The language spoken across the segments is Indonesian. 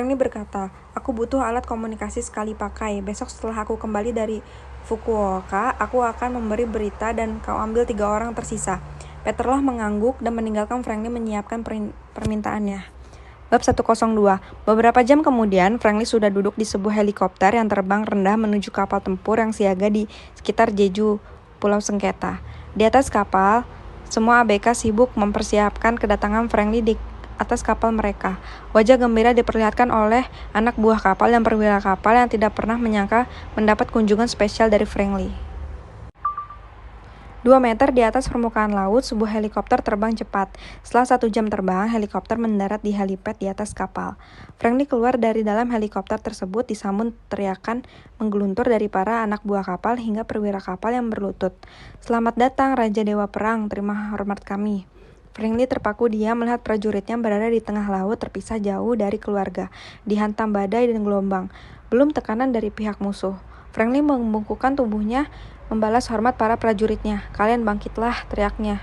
Franky berkata, aku butuh alat komunikasi sekali pakai. Besok setelah aku kembali dari Fukuoka, aku akan memberi berita dan kau ambil 3 orang tersisa. Peterlah mengangguk dan meninggalkan Franky menyiapkan permintaannya. Bab 102. Beberapa jam kemudian, Franky sudah duduk di sebuah helikopter yang terbang rendah menuju kapal tempur yang siaga di sekitar Jeju, Pulau Sengketa. Di atas kapal, semua ABK sibuk mempersiapkan kedatangan Franky di atas kapal mereka. Wajah gembira diperlihatkan oleh anak buah kapal dan perwira kapal yang tidak pernah menyangka mendapat kunjungan spesial dari Franky. 2 meter di atas permukaan laut, sebuah helikopter terbang cepat. Setelah 1 jam terbang, helikopter mendarat di helipad di atas kapal. Franky keluar dari dalam helikopter tersebut disambut teriakan menggeluntur dari para anak buah kapal hingga perwira kapal yang berlutut. Selamat datang, Raja Dewa Perang, terima hormat kami. Franky terpaku diam melihat prajuritnya berada di tengah laut terpisah jauh dari keluarga, dihantam badai dan gelombang, belum tekanan dari pihak musuh. Franky membungkukkan tubuhnya, membalas hormat para prajuritnya. Kalian bangkitlah, teriaknya.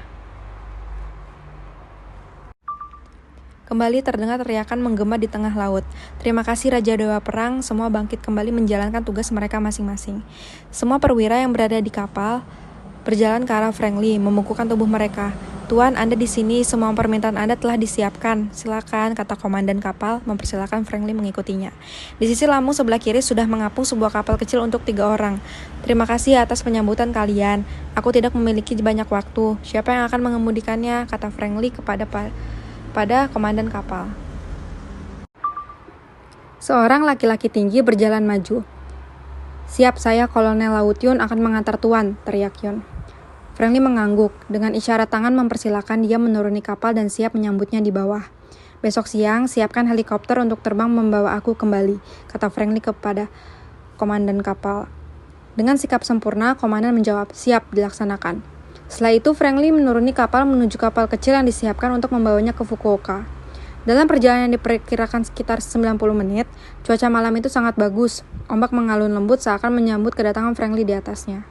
Kembali terdengar teriakan menggema di tengah laut. Terima kasih Raja Dewa Perang, semua bangkit kembali menjalankan tugas mereka masing-masing. Semua perwira yang berada di kapal berjalan ke arah Franky, membungkukkan tubuh mereka. Tuan, Anda di sini, semua permintaan Anda telah disiapkan. Silakan, kata komandan kapal, mempersilakan Franky mengikutinya. Di sisi lambung sebelah kiri sudah mengapung sebuah kapal kecil untuk 3 orang. Terima kasih atas penyambutan kalian. Aku tidak memiliki banyak waktu. Siapa yang akan mengemudikannya? Kata Franky pada komandan kapal. Seorang laki-laki tinggi berjalan maju. Siap, saya Kolonel Laut Yun akan mengantar Tuan, teriak Yun. Franky mengangguk. Dengan isyarat tangan mempersilakan dia menuruni kapal dan siap menyambutnya di bawah. Besok siang, siapkan helikopter untuk terbang membawa aku kembali, kata Franky kepada komandan kapal. Dengan sikap sempurna, komandan menjawab, siap, dilaksanakan. Setelah itu, Franky menuruni kapal menuju kapal kecil yang disiapkan untuk membawanya ke Fukuoka. Dalam perjalanan yang diperkirakan sekitar 90 menit, cuaca malam itu sangat bagus. Ombak mengalun lembut seakan menyambut kedatangan Franky di atasnya.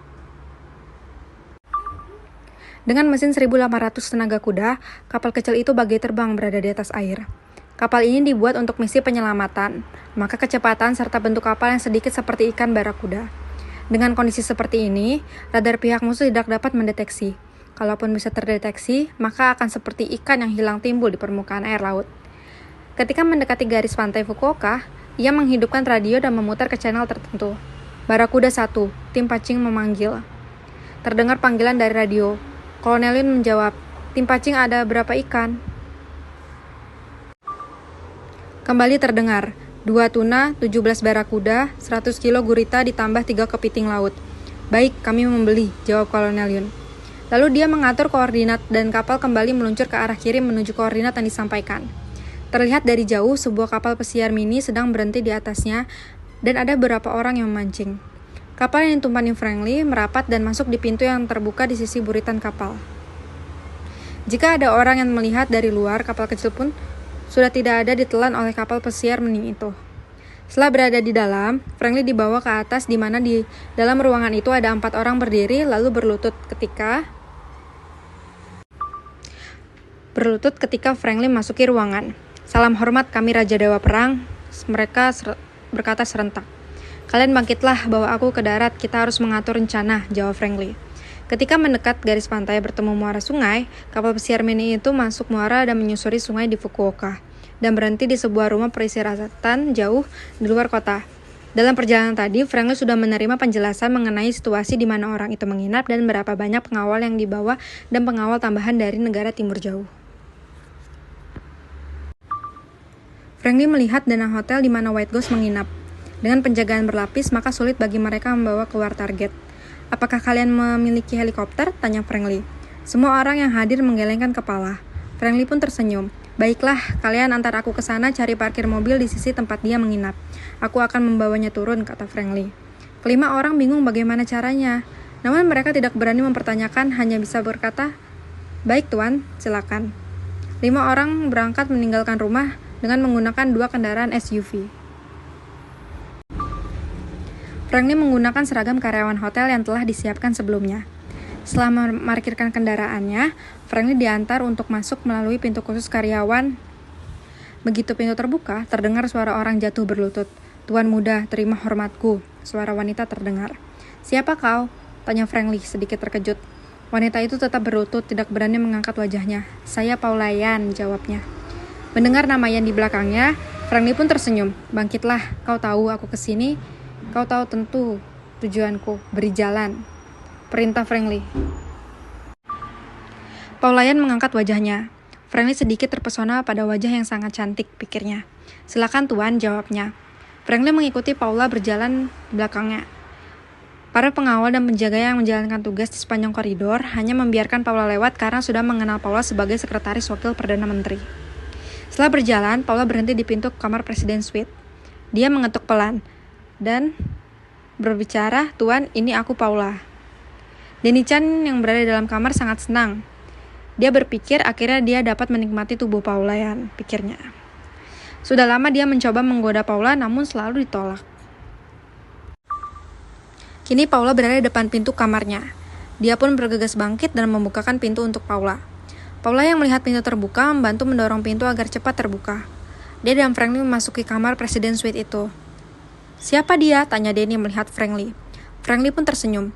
Dengan mesin 1.800 tenaga kuda, kapal kecil itu bagai terbang berada di atas air. Kapal ini dibuat untuk misi penyelamatan, maka kecepatan serta bentuk kapal yang sedikit seperti ikan barakuda. Dengan kondisi seperti ini, radar pihak musuh tidak dapat mendeteksi. Kalaupun bisa terdeteksi, maka akan seperti ikan yang hilang timbul di permukaan air laut. Ketika mendekati garis pantai Fukuoka, ia menghidupkan radio dan memutar ke channel tertentu. Barakuda 1, tim Pacing memanggil. Terdengar panggilan dari radio. Kolonel Yun menjawab, tim Pacing ada berapa ikan? Kembali terdengar, 2 tuna, 17 barakuda, 100 kilo gurita ditambah 3 kepiting laut. Baik, kami membeli, jawab Kolonel Yun. Lalu dia mengatur koordinat dan kapal kembali meluncur ke arah kiri menuju koordinat yang disampaikan. Terlihat dari jauh sebuah kapal pesiar mini sedang berhenti di atasnya dan ada beberapa orang yang memancing. Kapal yang ditumpangi Franky merapat dan masuk di pintu yang terbuka di sisi buritan kapal. Jika ada orang yang melihat dari luar, kapal kecil pun sudah tidak ada ditelan oleh kapal pesiar mini itu. Setelah berada di dalam, Franky dibawa ke atas di mana di dalam ruangan itu ada 4 orang berdiri lalu berlutut ketika Franky masuki ruangan. Salam hormat kami Raja Dewa Perang, mereka berkata serentak. Kalian bangkitlah, bawa aku ke darat, kita harus mengatur rencana, jawab Franky. Ketika mendekat garis pantai bertemu muara sungai, kapal pesiar mini itu masuk muara dan menyusuri sungai di Fukuoka, dan berhenti di sebuah rumah peristirahatan jauh di luar kota. Dalam perjalanan tadi, Franky sudah menerima penjelasan mengenai situasi di mana orang itu menginap dan berapa banyak pengawal yang dibawa dan pengawal tambahan dari negara timur jauh. Franky melihat danau hotel di mana White Ghost menginap. Dengan penjagaan berlapis, maka sulit bagi mereka membawa keluar target. Apakah kalian memiliki helikopter? Tanya Franky. Semua orang yang hadir menggelengkan kepala. Franky pun tersenyum. Baiklah, kalian antar aku ke sana cari parkir mobil di sisi tempat dia menginap. Aku akan membawanya turun, kata Franky. Kelima orang bingung bagaimana caranya. Namun mereka tidak berani mempertanyakan, hanya bisa berkata, baik tuan, silakan. 5 orang berangkat meninggalkan rumah dengan menggunakan 2 kendaraan SUV. Franky menggunakan seragam karyawan hotel yang telah disiapkan sebelumnya. Setelah memarkirkan kendaraannya, Franky diantar untuk masuk melalui pintu khusus karyawan Begitu pintu terbuka, terdengar suara orang jatuh berlutut. "Tuan muda, terima hormatku," suara wanita terdengar. "Siapa kau?" tanya Franklin sedikit terkejut. Wanita itu tetap berlutut, tidak berani mengangkat wajahnya. "Saya Paula Yan," jawabnya. Mendengar nama Yan di belakangnya, Franklin pun tersenyum. "Bangkitlah, kau tahu aku kesini. Kau tahu tentu tujuanku, beri jalan," perintah Franklin. Paula Yan mengangkat wajahnya. Franklin sedikit terpesona pada wajah yang sangat cantik, pikirnya. "Silakan tuan," jawabnya. Franklin mengikuti Paula berjalan di belakangnya. Para pengawal dan penjaga yang menjalankan tugas di sepanjang koridor hanya membiarkan Paula lewat karena sudah mengenal Paula sebagai sekretaris wakil Perdana Menteri. Setelah berjalan, Paula berhenti di pintu kamar Presiden Suite. Dia mengetuk pelan dan berbicara, "Tuan, ini aku Paula." Denny Chan yang berada di dalam kamar sangat senang. Dia berpikir akhirnya dia dapat menikmati tubuh Paula Yan, pikirnya. Sudah lama dia mencoba menggoda Paula namun selalu ditolak. Kini Paula berada di depan pintu kamarnya. Dia pun bergegas bangkit dan membukakan pintu untuk Paula. Paula yang melihat pintu terbuka membantu mendorong pintu agar cepat terbuka. Dia dan Franklin memasuki kamar Presiden Suite itu. "Siapa dia?" tanya Denny melihat Franklin. Franklin pun tersenyum.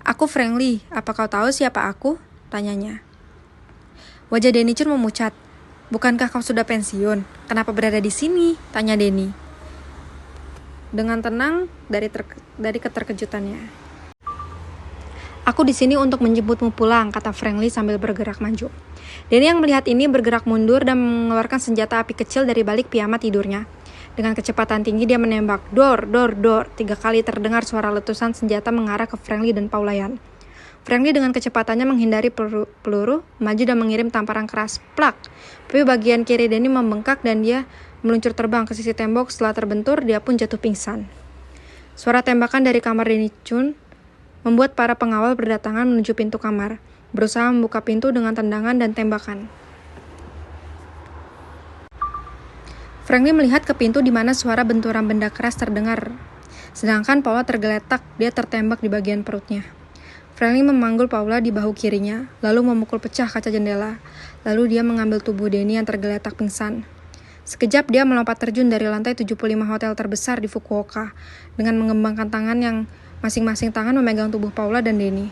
"Aku Franklin, apa kau tahu siapa aku?" tanyanya. Wajah Denny Chun memucat. "Bukankah kau sudah pensiun? Kenapa berada di sini?" tanya Denny dengan tenang dari keterkejutannya. "Aku di sini untuk menjemputmu pulang," kata Franklin sambil bergerak maju. Denny yang melihat ini bergerak mundur dan mengeluarkan senjata api kecil dari balik piyama tidurnya. Dengan kecepatan tinggi dia menembak. Dor, dor, dor. 3 kali terdengar suara letusan senjata mengarah ke Franklin dan Paula Yan. Franklin dengan kecepatannya menghindari peluru, maju dan mengirim tamparan keras. Plak! Tapi bagian kiri Denny membengkak dan dia meluncur terbang ke sisi tembok. Setelah terbentur, dia pun jatuh pingsan. Suara tembakan dari kamar Denny Chun membuat para pengawal berdatangan menuju pintu kamar, berusaha membuka pintu dengan tendangan dan tembakan. Franklin melihat ke pintu di mana suara benturan benda keras terdengar. Sedangkan Paula tergeletak, dia tertembak di bagian perutnya. Franklin memanggul Paula di bahu kirinya, lalu memukul pecah kaca jendela. Lalu dia mengambil tubuh Denny yang tergeletak pingsan. Sekejap dia melompat terjun dari lantai 75 hotel terbesar di Fukuoka, dengan mengembangkan tangan yang masing-masing tangan memegang tubuh Paula dan Denny.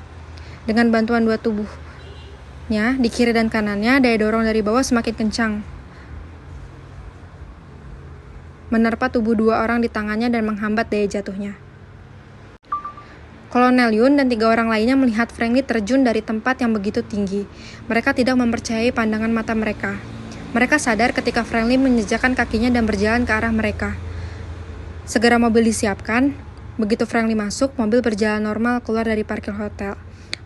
Dengan bantuan dua tubuhnya, di kiri dan kanannya, daya dorong dari bawah semakin kencang, menerpa tubuh 2 orang di tangannya dan menghambat daya jatuhnya. Kolonel Yun dan 3 orang lainnya melihat Franklin terjun dari tempat yang begitu tinggi. Mereka tidak mempercayai pandangan mata mereka. Mereka sadar ketika Franklin menjejakkan kakinya dan berjalan ke arah mereka. Segera mobil disiapkan. Begitu Franklin masuk, mobil berjalan normal keluar dari parkir hotel.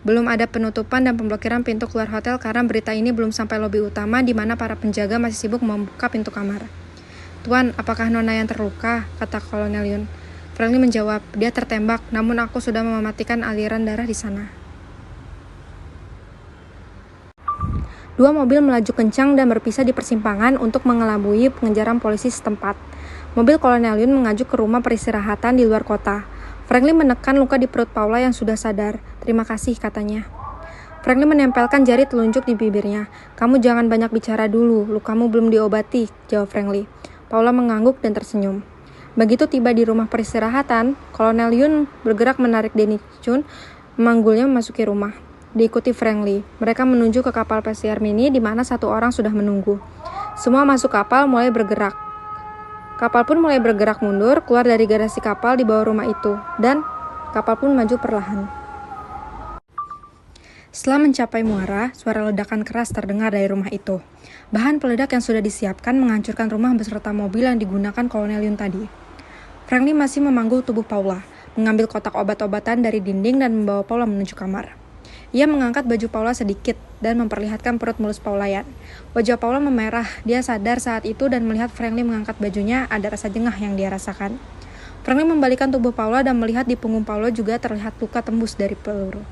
Belum ada penutupan dan pemblokiran pintu keluar hotel karena berita ini belum sampai lobi utama di mana para penjaga masih sibuk membuka pintu kamar. "Tuan, apakah Nona yang terluka?" kata Kolonel Yun. Franklin menjawab, "Dia tertembak, namun aku sudah mematikan aliran darah di sana." 2 mobil melaju kencang dan berpisah di persimpangan untuk mengelabui pengejaran polisi setempat. Mobil Kolonel Yun mengajuk ke rumah peristirahatan di luar kota. Franklin menekan luka di perut Paula yang sudah sadar. "Terima kasih," katanya. Franklin menempelkan jari telunjuk di bibirnya. "Kamu jangan banyak bicara dulu, lukamu belum diobati," jawab Franklin. Paula mengangguk dan tersenyum. Begitu tiba di rumah peristirahatan, Kolonel Yun bergerak menarik Denny Chun, memanggulnya memasuki rumah. Diikuti Franklin, mereka menuju ke kapal pesiar mini di mana 1 orang sudah menunggu. Semua masuk kapal mulai bergerak. Kapal pun mulai bergerak mundur, keluar dari garasi kapal di bawah rumah itu, dan kapal pun maju perlahan. Setelah mencapai muara, suara ledakan keras terdengar dari rumah itu. Bahan peledak yang sudah disiapkan menghancurkan rumah beserta mobil yang digunakan Kolonel Yun tadi. Franklin masih memanggul tubuh Paula, mengambil kotak obat-obatan dari dinding dan membawa Paula menuju kamar. Ia mengangkat baju Paula sedikit dan memperlihatkan perut mulus Paula Yan. Wajah Paula memerah, dia sadar saat itu dan melihat Franklin mengangkat bajunya, ada rasa jengah yang dia rasakan. Franklin membalikan tubuh Paula dan melihat di punggung Paula juga terlihat luka tembus dari peluru.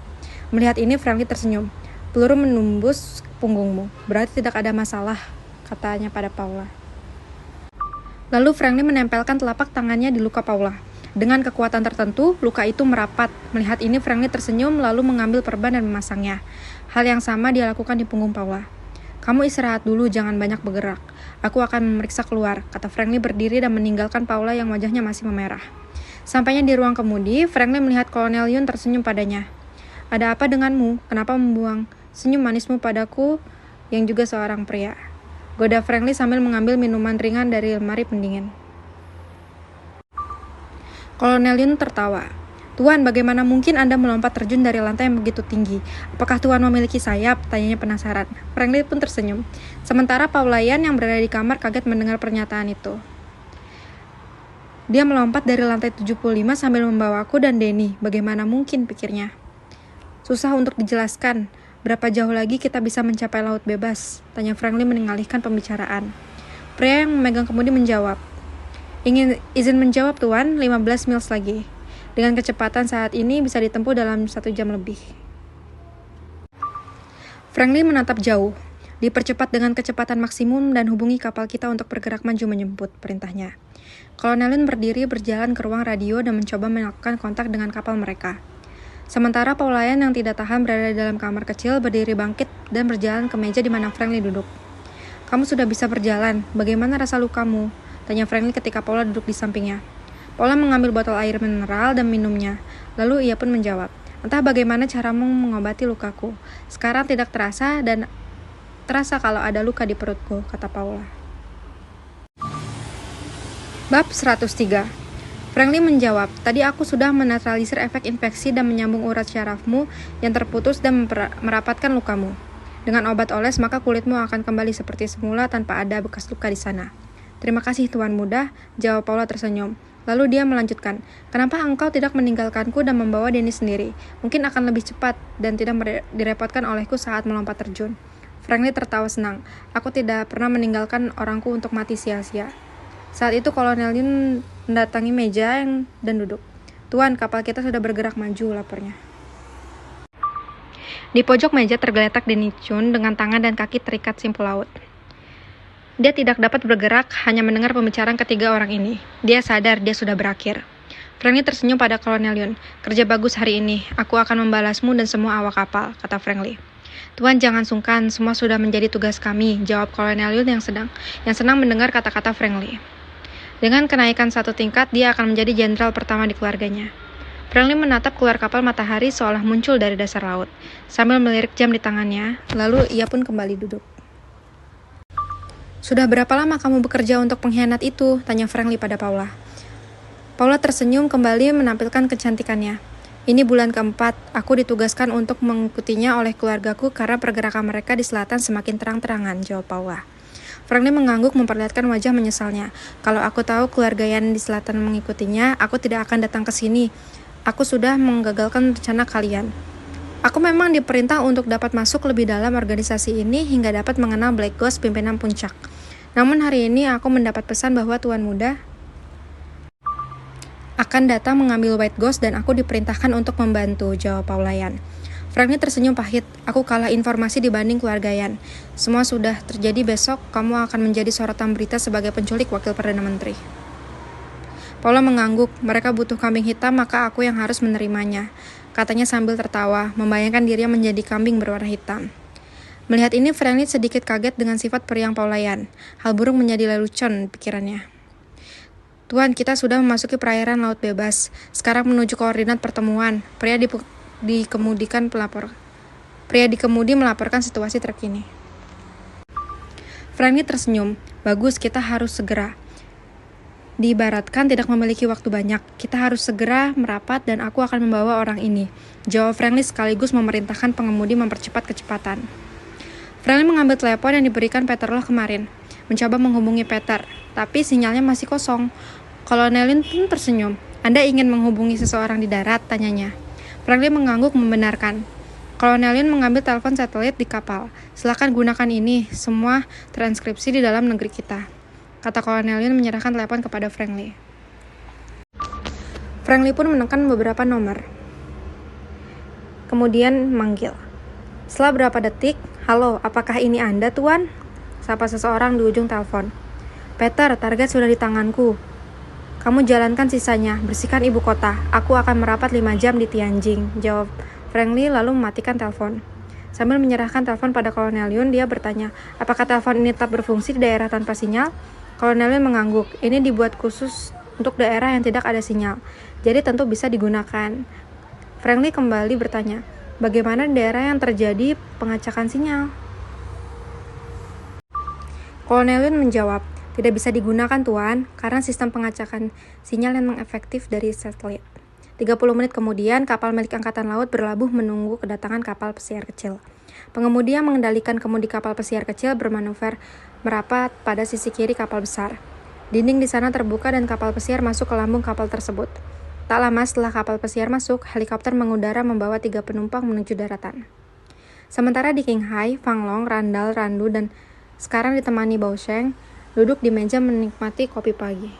Melihat ini, Franklin tersenyum. "Peluru menembus punggungmu, berarti tidak ada masalah," katanya pada Paula. Lalu Franklin menempelkan telapak tangannya di luka Paula. Dengan kekuatan tertentu, luka itu merapat. Melihat ini, Franklin tersenyum lalu mengambil perban dan memasangnya. Hal yang sama dia lakukan di punggung Paula. Kamu istirahat dulu, jangan banyak bergerak. Aku akan memeriksa keluar, kata Franklin berdiri dan meninggalkan Paula yang wajahnya masih memerah. Sampainya di ruang kemudi, Franklin melihat Kolonel Yun tersenyum padanya. Ada apa denganmu? Kenapa membuang senyum manismu padaku yang juga seorang pria? Goda Franklin sambil mengambil minuman ringan dari lemari pendingin. Kolonel Yun tertawa. Tuan, bagaimana mungkin Anda melompat terjun dari lantai yang begitu tinggi? Apakah Tuan memiliki sayap? Tanyanya penasaran. Franklin pun tersenyum. Sementara Paulayan yang berada di kamar kaget mendengar pernyataan itu. Dia melompat dari lantai 75 sambil membawaku dan Denny. Bagaimana mungkin, pikirnya. Susah untuk dijelaskan. Berapa jauh lagi kita bisa mencapai laut bebas? Tanya Franklin mengalihkan pembicaraan. Pria yang memegang kemudi menjawab. Izin menjawab, Tuan, 15 mil lagi. Dengan kecepatan saat ini bisa ditempuh dalam 1 jam lebih. Franklin menatap jauh. Dipercepat dengan kecepatan maksimum dan hubungi kapal kita untuk bergerak maju menjemput, perintahnya. Kolonel Lin berdiri berjalan ke ruang radio dan mencoba melakukan kontak dengan kapal mereka. Sementara Paulayan yang tidak tahan berada di dalam kamar kecil berdiri bangkit dan berjalan ke meja di mana Franklin duduk. Kamu sudah bisa berjalan, bagaimana rasa lukamu? Tanya Franklin ketika Paula duduk di sampingnya. Paula mengambil botol air mineral dan minumnya. Lalu ia pun menjawab, entah bagaimana caramu mengobati lukaku. Sekarang tidak terasa dan terasa kalau ada luka di perutku, kata Paula. Bab 103. Franklin menjawab, tadi aku sudah menetralisir efek infeksi dan menyambung urat syarafmu yang terputus dan merapatkan lukamu. Dengan obat oles maka kulitmu akan kembali seperti semula tanpa ada bekas luka di sana. Terima kasih Tuan Muda, jawab Paula tersenyum. Lalu dia melanjutkan, kenapa engkau tidak meninggalkanku dan membawa Denny sendiri? Mungkin akan lebih cepat dan tidak direpotkan olehku saat melompat terjun. Franklin tertawa senang. Aku tidak pernah meninggalkan orangku untuk mati sia-sia. Saat itu Kolonel Yun mendatangi meja dan duduk. Tuan, kapal kita sudah bergerak maju, lapornya. Di pojok meja tergeletak Denny Chun dengan tangan dan kaki terikat simpul laut. Dia tidak dapat bergerak, hanya mendengar pembicaraan ketiga orang ini. Dia sadar dia sudah berakhir. Franklin tersenyum pada Kolonel Yun. Kerja bagus hari ini. Aku akan membalasmu dan semua awak kapal, kata Franklin. Tuan jangan sungkan, semua sudah menjadi tugas kami, jawab Kolonel Yun yang senang mendengar kata-kata Franklin. Dengan kenaikan 1 tingkat, dia akan menjadi jenderal pertama di keluarganya. Franklin menatap keluar kapal matahari seolah muncul dari dasar laut. Sambil melirik jam di tangannya, lalu ia pun kembali duduk. Sudah berapa lama kamu bekerja untuk pengkhianat itu? Tanya Franklin pada Paula. Paula tersenyum kembali menampilkan kecantikannya. Ini bulan keempat, aku ditugaskan untuk mengikutinya oleh keluargaku karena pergerakan mereka di selatan semakin terang-terangan, jawab Paula. Franklin mengangguk memperlihatkan wajah menyesalnya. Kalau aku tahu keluarga Yan di selatan mengikutinya, aku tidak akan datang ke sini. Aku sudah menggagalkan rencana kalian. Aku memang diperintah untuk dapat masuk lebih dalam organisasi ini hingga dapat mengenal Black Ghost pimpinan puncak. Namun hari ini aku mendapat pesan bahwa Tuan Muda akan datang mengambil White Ghost dan aku diperintahkan untuk membantu, jawab Paulayan. Franklin tersenyum pahit. Aku kalah informasi dibanding keluarga Yan. Semua sudah terjadi besok, kamu akan menjadi sorotan berita sebagai penculik wakil Perdana Menteri. Paula mengangguk, mereka butuh kambing hitam maka aku yang harus menerimanya. Katanya sambil tertawa, membayangkan dirinya menjadi kambing berwarna hitam. Melihat ini, Franklin sedikit kaget dengan sifat periang Paulayan. Hal buruk menjadi lelucon pikirannya. Tuan, kita sudah memasuki perairan laut bebas. Sekarang menuju koordinat pertemuan. Pria di kemudi melaporkan situasi terkini. Franklin tersenyum. Bagus, kita harus segera. Diibaratkan tidak memiliki waktu banyak. Kita harus segera merapat dan aku akan membawa orang ini. Jawab Franklin sekaligus memerintahkan pengemudi mempercepat kecepatan. Franklin mengambil telepon yang diberikan Peter Loh kemarin. Mencoba menghubungi Peter, tapi sinyalnya masih kosong. Kolonel Lin pun tersenyum. Anda ingin menghubungi seseorang di darat? Tanyanya. Franklin mengangguk membenarkan. Kolonel Lin mengambil telepon satelit di kapal. Silakan gunakan ini, semua transkripsi di dalam negeri kita. Kata Kolonel Yun menyerahkan telepon kepada Franklin. Franklin pun menekan beberapa nomor. Kemudian manggil. Setelah beberapa detik, halo, apakah ini Anda, Tuan? Sapa seseorang di ujung telepon. Peter, target sudah di tanganku. Kamu jalankan sisanya, bersihkan ibu kota. Aku akan merapat 5 jam di Tianjin, jawab Franklin lalu mematikan telepon. Sambil menyerahkan telepon pada Kolonel Yun, dia bertanya, apakah telepon ini tetap berfungsi di daerah tanpa sinyal? Kolonel Yun mengangguk, ini dibuat khusus untuk daerah yang tidak ada sinyal, jadi tentu bisa digunakan. Franklin kembali bertanya, bagaimana di daerah yang terjadi pengacakan sinyal? Kolonel Yun menjawab, tidak bisa digunakan Tuan, karena sistem pengacakan sinyal memang efektif dari satelit. 30 menit kemudian, kapal milik Angkatan Laut berlabuh menunggu kedatangan kapal pesiar kecil. Pengemudi yang mengendalikan kemudi kapal pesiar kecil bermanuver merapat pada sisi kiri kapal besar. Dinding di sana terbuka dan kapal pesiar masuk ke lambung kapal tersebut. Tak lama setelah kapal pesiar masuk, helikopter mengudara membawa 3 penumpang menuju daratan. Sementara di Qinghai, Fang Long, Randall, Randu, dan sekarang ditemani Bao Sheng, duduk di meja menikmati kopi pagi.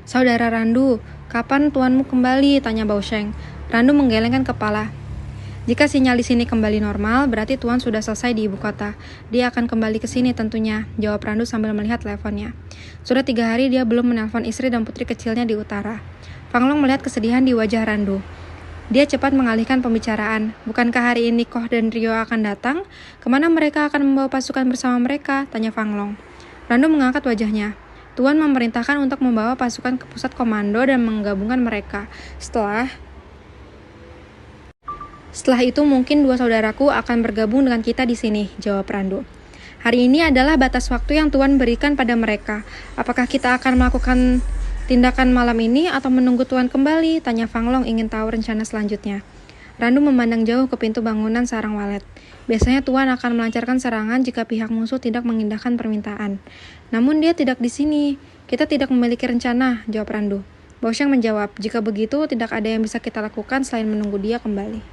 Saudara Randu, kapan tuanmu kembali? Tanya Bao Sheng. Randu menggelengkan kepala. Jika sinyal di sini kembali normal, berarti tuan sudah selesai di ibu kota. Dia akan kembali ke sini tentunya, jawab Randu sambil melihat teleponnya. Sudah 3 hari dia belum menelpon istri dan putri kecilnya di utara. Fang Long melihat kesedihan di wajah Randu. Dia cepat mengalihkan pembicaraan. Bukankah hari ini Koh dan Rio akan datang? Kemana mereka akan membawa pasukan bersama mereka? Tanya Fang Long. Randu mengangkat wajahnya. Tuan memerintahkan untuk membawa pasukan ke pusat komando dan menggabungkan mereka. Setelah itu mungkin 2 saudaraku akan bergabung dengan kita di sini, jawab Randu. Hari ini adalah batas waktu yang Tuan berikan pada mereka. Apakah kita akan melakukan tindakan malam ini atau menunggu Tuan kembali? Tanya Fang Long ingin tahu rencana selanjutnya. Randu memandang jauh ke pintu bangunan sarang walet. Biasanya Tuan akan melancarkan serangan jika pihak musuh tidak mengindahkan permintaan. Namun dia tidak di sini. Kita tidak memiliki rencana, jawab Randu. Bao Sheng menjawab, jika begitu tidak ada yang bisa kita lakukan selain menunggu dia kembali.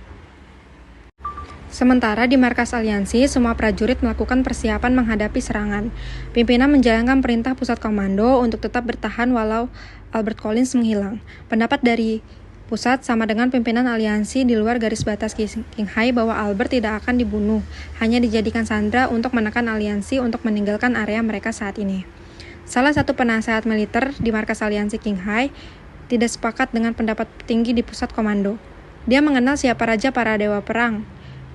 Sementara di markas aliansi, semua prajurit melakukan persiapan menghadapi serangan. Pimpinan menjalankan perintah pusat komando untuk tetap bertahan walau Albert Collins menghilang. Pendapat dari pusat sama dengan pimpinan aliansi di luar garis batas Qinghai bahwa Albert tidak akan dibunuh, hanya dijadikan sandera untuk menekan aliansi untuk meninggalkan area mereka saat ini. Salah satu penasehat militer di markas aliansi Qinghai tidak sepakat dengan pendapat tinggi di pusat komando. Dia mengenal siapa raja para dewa perang.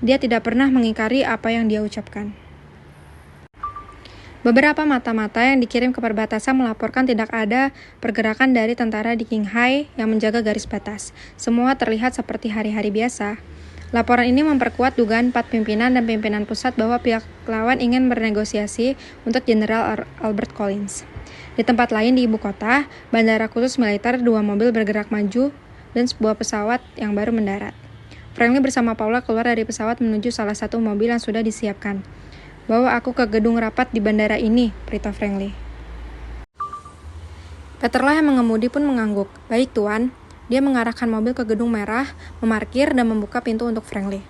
Dia tidak pernah mengingkari apa yang dia ucapkan. Beberapa mata-mata yang dikirim ke perbatasan melaporkan tidak ada pergerakan dari tentara di Qinghai yang menjaga garis batas. Semua terlihat seperti hari-hari biasa. Laporan ini memperkuat dugaan 4 pimpinan dan pimpinan pusat bahwa pihak lawan ingin bernegosiasi untuk Jenderal Albert Collins. Di tempat lain di ibu kota, bandara khusus militer, 2 mobil bergerak maju dan sebuah pesawat yang baru mendarat. Franklin bersama Paula keluar dari pesawat menuju salah satu mobil yang sudah disiapkan. Bawa aku ke gedung rapat di bandara ini, perintah Franklin. Peterlah yang mengemudi pun mengangguk. Baik, Tuan. Dia mengarahkan mobil ke gedung merah, memarkir, dan membuka pintu untuk Franklin.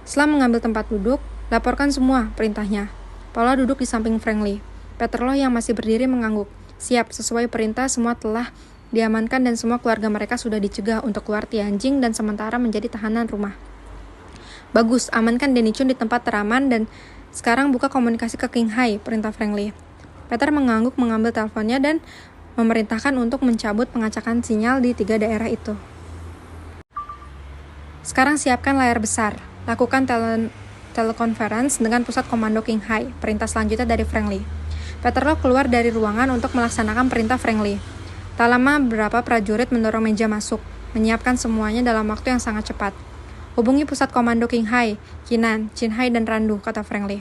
Setelah mengambil tempat duduk, laporkan semua, perintahnya. Paula duduk di samping Franklin. Peterlah yang masih berdiri mengangguk. Siap, sesuai perintah semua telah diamankan dan semua keluarga mereka sudah dicegah untuk keluar Tianjin dan sementara menjadi tahanan rumah. Bagus, amankan Denny Chun di tempat teraman dan sekarang buka komunikasi ke Qinghai, perintah Franklin. Peter mengangguk mengambil teleponnya dan memerintahkan untuk mencabut pengacakan sinyal di 3 daerah itu. Sekarang siapkan layar besar. Lakukan telekonferensi dengan pusat komando Qinghai, perintah selanjutnya dari Franklin. Peter Law keluar dari ruangan untuk melaksanakan perintah Franklin. Tak lama beberapa prajurit mendorong meja masuk, menyiapkan semuanya dalam waktu yang sangat cepat. Hubungi pusat komando Qinghai, Qinan, Qinghai, dan Randu, kata Franklin.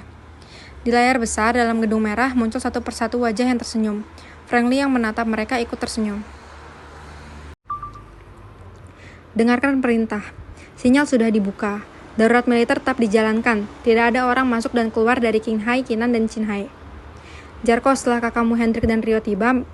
Di layar besar dalam gedung merah muncul satu persatu wajah yang tersenyum. Franklin yang menatap mereka ikut tersenyum. Dengarkan perintah. Sinyal sudah dibuka. Darurat militer tetap dijalankan. Tidak ada orang masuk dan keluar dari Qinghai, Qinan, dan Qinghai. Jarko, setelah kakakmu Hendrik dan Rio tiba,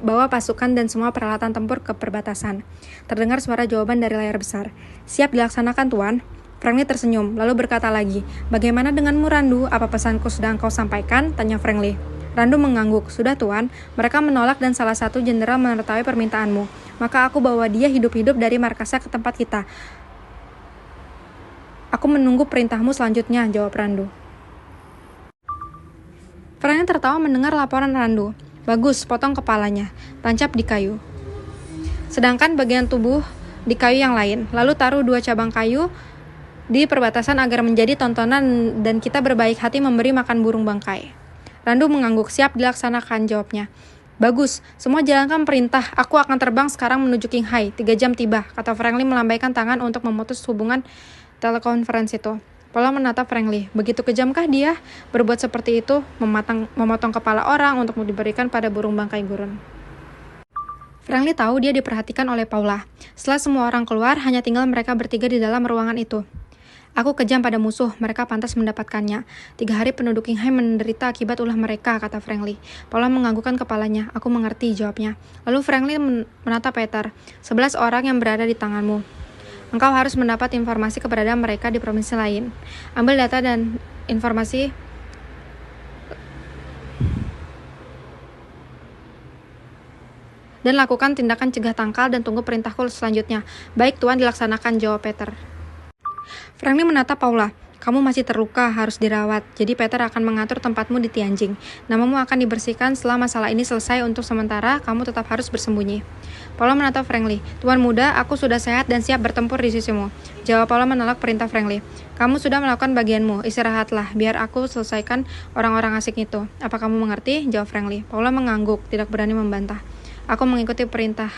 bawa pasukan dan semua peralatan tempur ke perbatasan. Terdengar suara jawaban dari layar besar. Siap dilaksanakan, Tuan. Franklin tersenyum, lalu berkata lagi, bagaimana denganmu, Randu? Apa pesanku sudah engkau sampaikan? Tanya Franklin. Randu mengangguk. Sudah, Tuan. Mereka menolak dan salah satu jenderal menertawahi permintaanmu. Maka aku bawa dia hidup-hidup dari markasnya ke tempat kita. Aku menunggu perintahmu selanjutnya, jawab Randu. Franklin tertawa mendengar laporan Randu. Bagus, potong kepalanya, tancap di kayu. Sedangkan bagian tubuh di kayu yang lain. Lalu taruh 2 cabang kayu di perbatasan agar menjadi tontonan dan kita berbaik hati memberi makan burung bangkai. Randu mengangguk. Siap, dilaksanakan, jawabnya. Bagus, semua jalankan perintah. Aku akan terbang sekarang menuju Qinghai. 3 jam tiba, kata Franklin melambaikan tangan untuk memutus hubungan telekonferensi itu. Paula menatap Franklin. Begitu kejamkah dia berbuat seperti itu, memotong kepala orang untuk diberikan pada burung bangkai gurun. Franklin tahu dia diperhatikan oleh Paula. Setelah semua orang keluar, hanya tinggal mereka bertiga di dalam ruangan itu. Aku kejam pada musuh, mereka pantas mendapatkannya. 3 hari penduduk Qinghai menderita akibat ulah mereka, kata Franklin. Paula menganggukkan kepalanya. Aku mengerti, jawabnya. Lalu Franklin menatap Peter. 11 orang yang berada di tanganmu. Engkau harus mendapat informasi keberadaan mereka di provinsi lain. Ambil data dan informasi dan lakukan tindakan cegah tangkal dan tunggu perintahku selanjutnya. Baik Tuan, dilaksanakan, jawab Peter. Franklin menatap Paula. Kamu masih terluka, harus dirawat. Jadi Peter akan mengatur tempatmu di Tianjin. Namamu akan dibersihkan setelah masalah ini selesai. Untuk sementara, kamu tetap harus bersembunyi. Paula menatap Franklin. Tuan muda, aku sudah sehat dan siap bertempur di sisimu. Jawab Paula menolak perintah Franklin. Kamu sudah melakukan bagianmu, istirahatlah. Biar aku selesaikan orang-orang asing itu. Apa kamu mengerti? Jawab Franklin. Paula mengangguk, tidak berani membantah. Aku mengikuti perintah,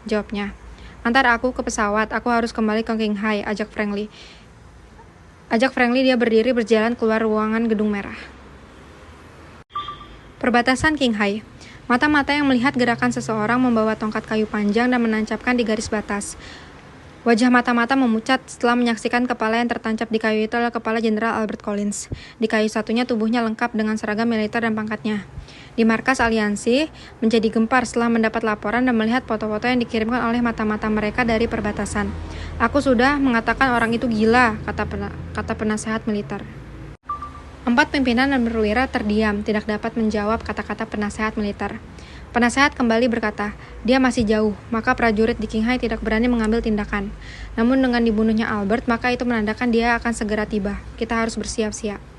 jawabnya. Antar aku ke pesawat, aku harus kembali ke Qinghai, ajak Franklin. Dia berdiri berjalan keluar ruangan gedung merah. Perbatasan Qinghai. Mata-mata yang melihat gerakan seseorang membawa tongkat kayu panjang dan menancapkan di garis batas. Wajah mata-mata memucat setelah menyaksikan kepala yang tertancap di kayu itu adalah kepala Jenderal Albert Collins. Di kayu satunya tubuhnya lengkap dengan seragam militer dan pangkatnya. Di markas aliansi menjadi gempar setelah mendapat laporan dan melihat foto-foto yang dikirimkan oleh mata-mata mereka dari perbatasan. Aku sudah mengatakan orang itu gila, kata penasehat militer. 4 pimpinan dan perwira terdiam, tidak dapat menjawab kata-kata penasehat militer. Penasehat kembali berkata, dia masih jauh, maka prajurit di Qinghai tidak berani mengambil tindakan. Namun dengan dibunuhnya Albert, maka itu menandakan dia akan segera tiba. Kita harus bersiap-siap.